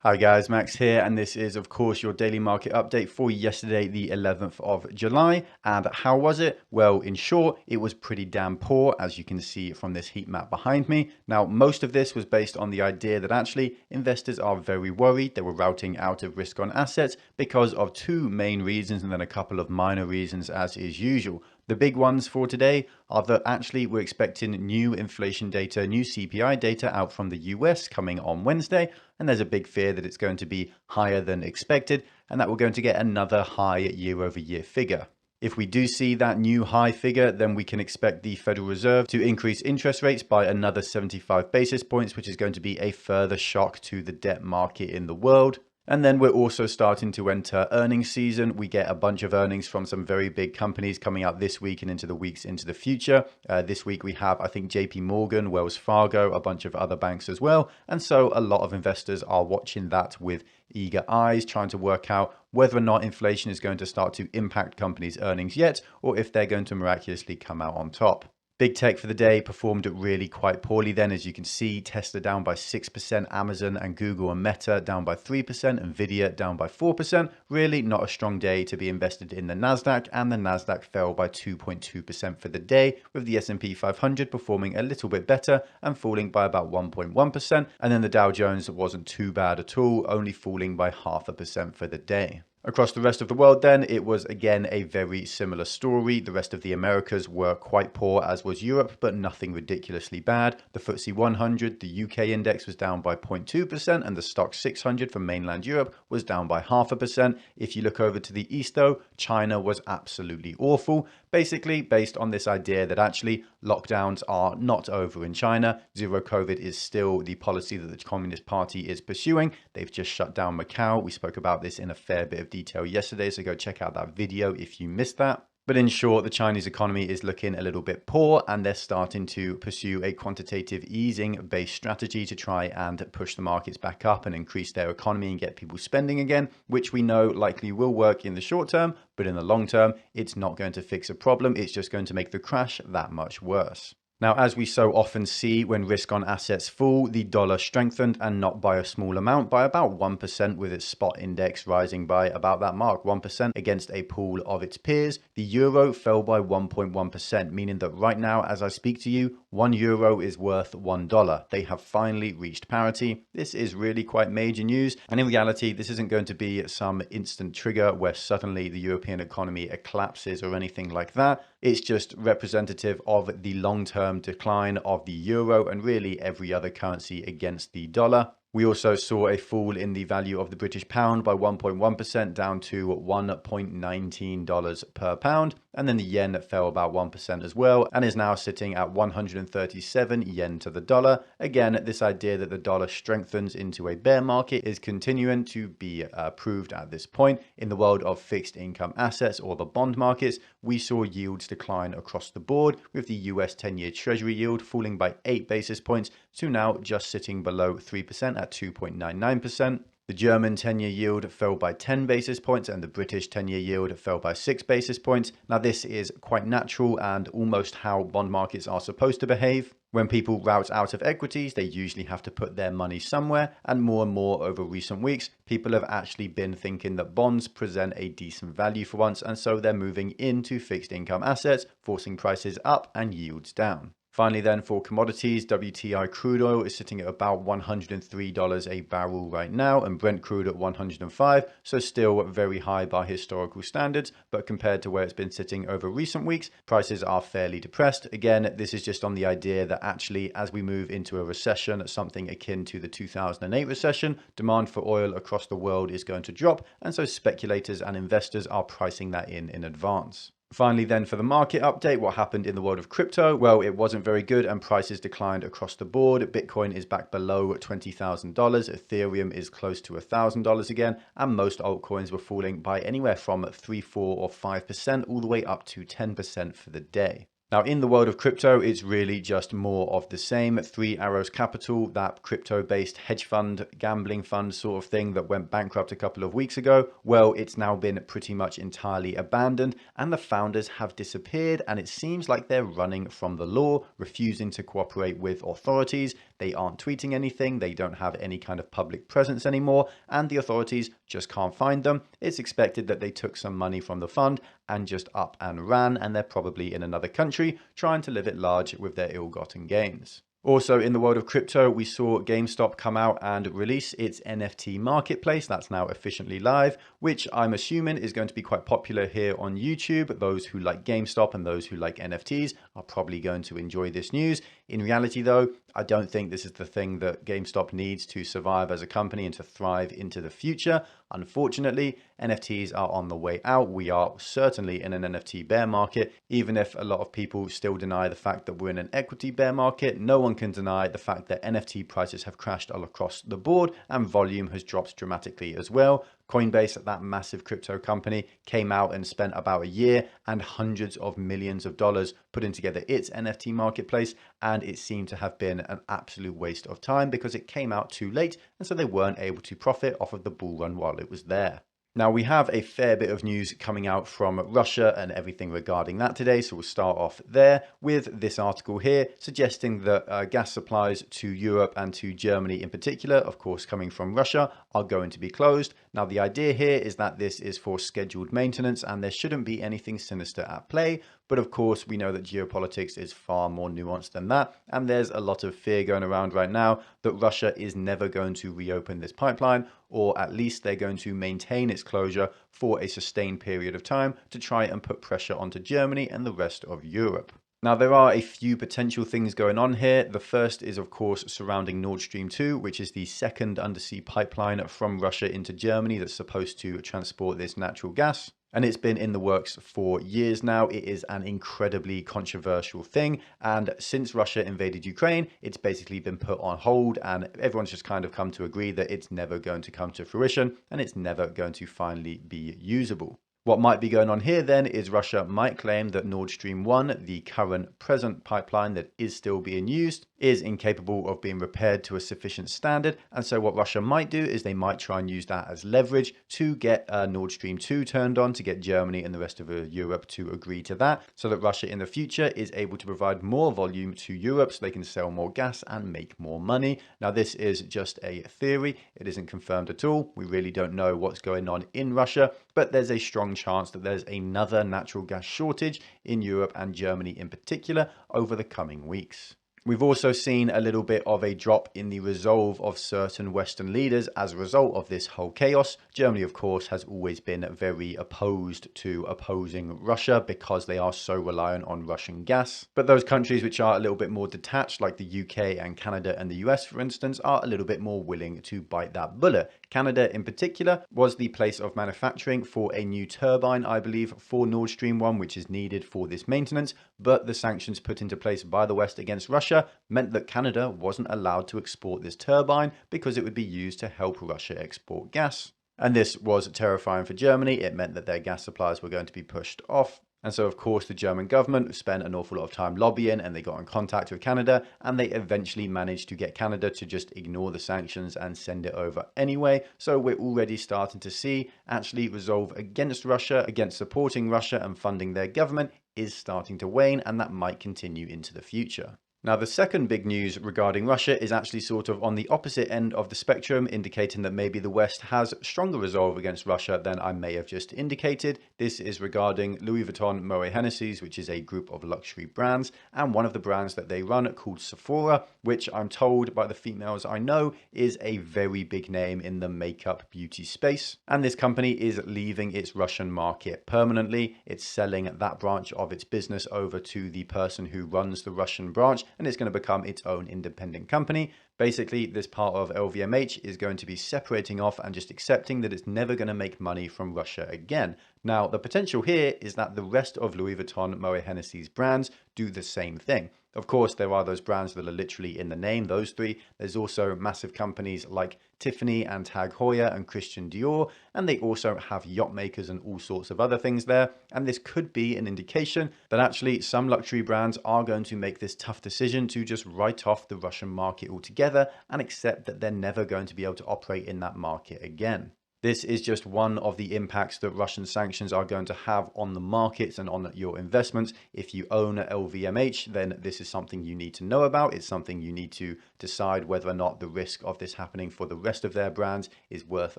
Hi guys, Max here, and this is of course your daily market update for yesterday, the 11th of July. And how was it? Well, in short, it was pretty damn poor, as you can see from this heat map behind me. Now, most of this was based on the idea that actually investors are very worried. They were routing out of risk on assets because of two main reasons and then a couple of minor reasons, as is usual. The big ones for today are that actually we're expecting new inflation data, new CPI data out from the US coming on Wednesday. And there's a big fear that it's going to be higher than expected and that we're going to get another high year-over-year figure. If we do see that new high figure, then we can expect the Federal Reserve to increase interest rates by another 75 basis points, which is going to be a further shock to the debt market in the world. And then we're also starting to enter earnings season. We get a bunch of earnings from some very big companies coming out this week and into the weeks into the future. This week we have, I think, JP Morgan, Wells Fargo, a bunch of other banks as well. And so a lot of investors are watching that with eager eyes, trying to work out whether or not inflation is going to start to impact companies' earnings yet, or if they're going to miraculously come out on top. Big tech for the day performed really quite poorly then. As you can see, Tesla down by 6%, Amazon and Google and Meta down by 3%, Nvidia down by 4%. Really not a strong day to be invested in the Nasdaq, and the Nasdaq fell by 2.2% for the day, with the S&P 500 performing a little bit better and falling by about 1.1%. And then the Dow Jones wasn't too bad at all, only falling by 0.5% for the day. Across the rest of the world then, it was again a very similar story. The rest of the Americas were quite poor, as was Europe, but nothing ridiculously bad. The FTSE 100, the UK index, was down by 0.2%, and the Stoxx 600 from mainland Europe was down by 0.5%. If you look over to the east though, China was absolutely awful. Basically based on this idea that actually lockdowns are not over in China. Zero COVID is still the policy that the Communist Party is pursuing. They've just shut down Macau. We spoke about this in a fair bit of detail yesterday, so go check out that video if you missed that. But in short, the Chinese economy is looking a little bit poor, and they're starting to pursue a quantitative easing based strategy to try and push the markets back up and increase their economy and get people spending again, which we know likely will work in the short term, but in the long term, it's not going to fix a problem. It's just going to make the crash that much worse. Now, as we so often see when risk on assets fall, the dollar strengthened, and not by a small amount, by about 1%, with its spot index rising by about that mark, 1% against a pool of its peers. The euro fell by 1.1%, meaning that right now, as I speak to you, €1 is worth $1. They have finally reached parity. This is really quite major news. And in reality, this isn't going to be some instant trigger where suddenly the European economy collapses or anything like that. It's just representative of the long-term decline of the euro and really every other currency against the dollar. We also saw a fall in the value of the British pound by 1.1%, down to $1.19 per pound. And then the yen fell about 1% as well, and is now sitting at 137 yen to the dollar. Again, this idea that the dollar strengthens into a bear market is continuing to be proved at this point. In the world of fixed income assets, or the bond markets, we saw yields decline across the board, with the US 10-year Treasury yield falling by 8 basis points to now just sitting below 3% at 2.99%. The German 10-year yield fell by 10 basis points, and the British 10-year yield fell by 6 basis points. Now, this is quite natural and almost how bond markets are supposed to behave. When people route out of equities, they usually have to put their money somewhere, and more over recent weeks, people have actually been thinking that bonds present a decent value for once, and so they're moving into fixed income assets, forcing prices up and yields down. Finally then, for commodities, WTI crude oil is sitting at about $103 a barrel right now, and Brent crude at 105, so still very high by historical standards, but compared to where it's been sitting over recent weeks, prices are fairly depressed. Again, this is just on the idea that actually as we move into a recession, something akin to the 2008 recession, demand for oil across the world is going to drop, and so speculators and investors are pricing that in advance. Finally then, for the market update, what happened in the world of crypto? Well, it wasn't very good and prices declined across the board. Bitcoin is back below $20,000, Ethereum is close to $1,000 again, and most altcoins were falling by anywhere from 3, 4 or 5% all the way up to 10% for the day. Now, in the world of crypto, it's really just more of the same. Three Arrows Capital, that crypto-based hedge fund, gambling fund sort of thing that went bankrupt a couple of weeks ago, well, it's now been pretty much entirely abandoned, and the founders have disappeared, and it seems like they're running from the law, refusing to cooperate with authorities. They aren't tweeting anything, they don't have any kind of public presence anymore, and the authorities just can't find them. It's expected that they took some money from the fund and just up and ran, and they're probably in another country trying to live it large with their ill-gotten gains. Also, in the world of crypto, we saw GameStop come out and release its NFT marketplace. That's now officially live, which I'm assuming is going to be quite popular here on YouTube. Those who like GameStop and those who like NFTs are probably going to enjoy this news. In reality, though, I don't think this is the thing that GameStop needs to survive as a company and to thrive into the future. Unfortunately, NFTs are on the way out. We are certainly in an NFT bear market, even if a lot of people still deny the fact that we're in an equity bear market. No one can deny the fact that NFT prices have crashed all across the board and volume has dropped dramatically as well. Coinbase, that massive crypto company, came out and spent about a year and hundreds of millions of dollars putting together its NFT marketplace, and it seemed to have been an absolute waste of time because it came out too late, and so they weren't able to profit off of the bull run while it was there. Now, we have a fair bit of news coming out from Russia and everything regarding that today, so we'll start off there with this article here suggesting that gas supplies to Europe and to Germany in particular, of course coming from Russia, are going to be closed. Now, the idea here is that this is for scheduled maintenance and there shouldn't be anything sinister at play. But of course, we know that geopolitics is far more nuanced than that. And there's a lot of fear going around right now that Russia is never going to reopen this pipeline, or at least they're going to maintain its closure for a sustained period of time to try and put pressure onto Germany and the rest of Europe. Now, there are a few potential things going on here. The first is, of course, surrounding Nord Stream 2, which is the second undersea pipeline from Russia into Germany that's supposed to transport this natural gas. And it's been in the works for years now. It is an incredibly controversial thing. And since Russia invaded Ukraine, it's basically been put on hold. And everyone's just kind of come to agree that it's never going to come to fruition and it's never going to finally be usable. What might be going on here then is Russia might claim that Nord Stream 1, the current present pipeline that is still being used, is incapable of being repaired to a sufficient standard. And so what Russia might do is they might try and use that as leverage to get Nord Stream 2 turned on, to get Germany and the rest of Europe to agree to that, so that Russia in the future is able to provide more volume to Europe so they can sell more gas and make more money. Now, this is just a theory. It isn't confirmed at all. We really don't know what's going on in Russia, but there's a strong chance that there's another natural gas shortage in Europe and Germany in particular over the coming weeks. We've also seen a little bit of a drop in the resolve of certain Western leaders as a result of this whole chaos. Germany, of course, has always been very opposed to opposing Russia because they are so reliant on Russian gas. But those countries which are a little bit more detached, like the UK and Canada and the US, for instance, are a little bit more willing to bite that bullet. Canada, in particular, was the place of manufacturing for a new turbine, I believe, for Nord Stream 1, which is needed for this maintenance. But the sanctions put into place by the West against Russia meant that Canada wasn't allowed to export this turbine because it would be used to help Russia export gas. And this was terrifying for Germany. It meant that their gas supplies were going to be pushed off. And so, of course, the German government spent an awful lot of time lobbying and they got in contact with Canada and they eventually managed to get Canada to just ignore the sanctions and send it over anyway. So we're already starting to see actually resolve against Russia, against supporting Russia and funding their government is starting to wane, and that might continue into the future. Now, the second big news regarding Russia is actually sort of on the opposite end of the spectrum, indicating that maybe the West has stronger resolve against Russia than I may have just indicated. This is regarding Louis Vuitton Moet Hennessy's, which is a group of luxury brands, and one of the brands that they run called Sephora, which I'm told by the females I know is a very big name in the makeup beauty space. And this company is leaving its Russian market permanently. It's selling that branch of its business over to the person who runs the Russian branch, and it's going to become its own independent company. Basically, this part of LVMH is going to be separating off and just accepting that it's never going to make money from Russia again. Now, the potential here is that the rest of Louis Vuitton Moet Hennessy's brands do the same thing. Of course, there are those brands that are literally in the name, those three. There's also massive companies like Tiffany and Tag Heuer and Christian Dior, and they also have yacht makers and all sorts of other things there. And this could be an indication that actually some luxury brands are going to make this tough decision to just write off the Russian market altogether and accept that they're never going to be able to operate in that market again. This is just one of the impacts that Russian sanctions are going to have on the markets and on your investments. If you own LVMH, then this is something you need to know about. It's something you need to decide whether or not the risk of this happening for the rest of their brands is worth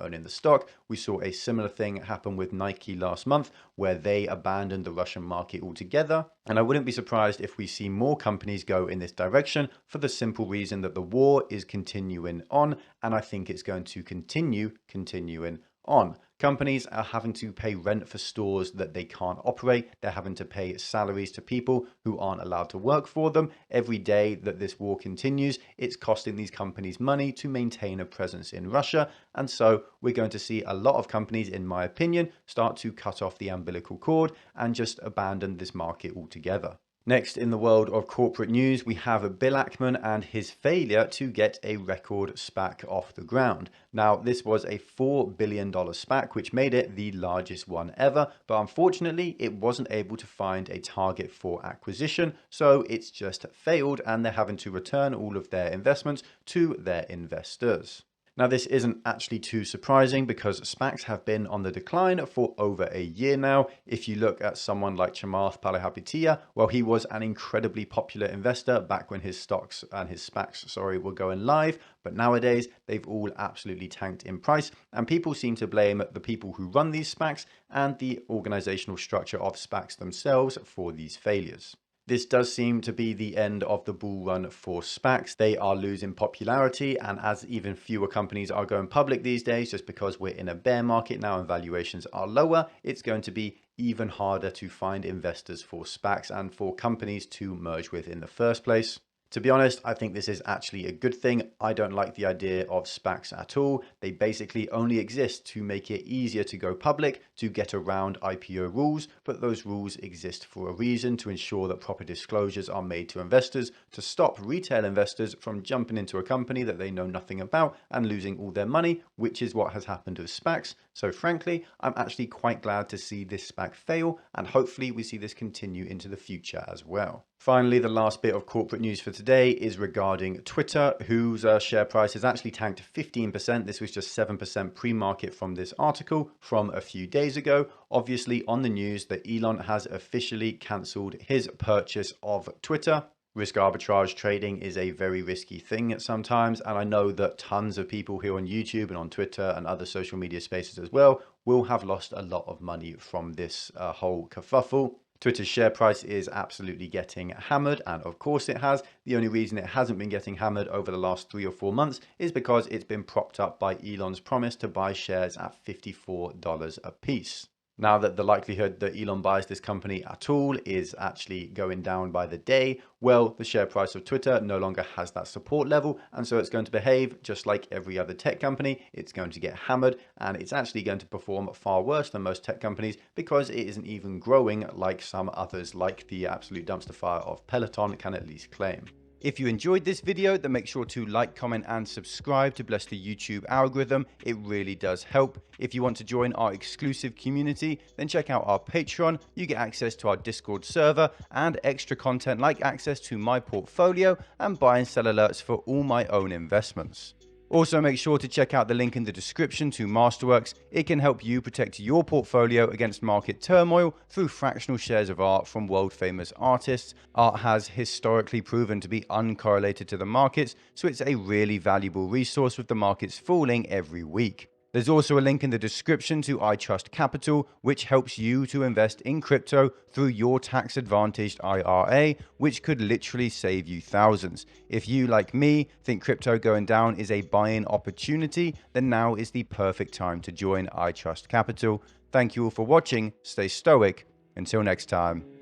owning the stock. We saw a similar thing happen with Nike last month, where they abandoned the Russian market altogether. And I wouldn't be surprised if we see more companies go in this direction, for the simple reason that the war is continuing on, and I think it's going to continuing on. Companies are having to pay rent for stores that they can't operate. They're having to pay salaries to people who aren't allowed to work for them. Every day that this war continues, it's costing these companies money to maintain a presence in Russia. And so we're going to see a lot of companies, in my opinion, start to cut off the umbilical cord and just abandon this market altogether. Next, in the world of corporate news, we have Bill Ackman and his failure to get a record SPAC off the ground. Now, this was a $4 billion SPAC, which made it the largest one ever, but unfortunately, it wasn't able to find a target for acquisition, so it's just failed, and they're having to return all of their investments to their investors. Now, this isn't actually too surprising because SPACs have been on the decline for over a year now. If you look at someone like Chamath Palihapitiya, well, he was an incredibly popular investor back when his stocks and his SPACs, were going live. But nowadays, they've all absolutely tanked in price. And people seem to blame the people who run these SPACs and the organizational structure of SPACs themselves for these failures. This does seem to be the end of the bull run for SPACs. They are losing popularity, and as even fewer companies are going public these days, just because we're in a bear market now and valuations are lower, it's going to be even harder to find investors for SPACs and for companies to merge with in the first place. To be honest, I think this is actually a good thing. I don't like the idea of SPACs at all. They basically only exist to make it easier to go public, to get around IPO rules, but those rules exist for a reason, to ensure that proper disclosures are made to investors, to stop retail investors from jumping into a company that they know nothing about and losing all their money, which is what has happened with SPACs. So frankly, I'm actually quite glad to see this SPAC fail, and hopefully we see this continue into the future as well. Finally, the last bit of corporate news for today is regarding Twitter, whose share price has actually tanked 15%. This was just 7% pre-market from this article from a few days ago. Obviously on the news that Elon has officially cancelled his purchase of Twitter. Risk arbitrage trading is a very risky thing sometimes, and I know that tons of people here on YouTube and on Twitter and other social media spaces as well will have lost a lot of money from this whole kerfuffle. Twitter's share price is absolutely getting hammered, and of course it has. The only reason it hasn't been getting hammered over the last 3 or 4 months is because it's been propped up by Elon's promise to buy shares at $54 a piece. Now that the likelihood that Elon buys this company at all is actually going down by the day, well, the share price of Twitter no longer has that support level, and so it's going to behave just like every other tech company. It's going to get hammered, and it's actually going to perform far worse than most tech companies because it isn't even growing like some others, like the absolute dumpster fire of Peloton can at least claim. If you enjoyed this video, then make sure to like, comment, and subscribe to bless the YouTube algorithm. It really does help. If you want to join our exclusive community, then check out our Patreon. You get access to our Discord server and extra content like access to my portfolio and buy and sell alerts for all my own investments. Also, make sure to check out the link in the description to Masterworks. It can help you protect your portfolio against market turmoil through fractional shares of art from world famous artists. Art has historically proven to be uncorrelated to the markets, so it's a really valuable resource with the markets falling every week. There's also a link in the description to I Trust Capital, which helps you to invest in crypto through your tax-advantaged IRA, which could literally save you thousands. If you, like me, think crypto going down is a buy-in opportunity, then now is the perfect time to join I Trust Capital. Thank you all for watching. Stay stoic. Until next time.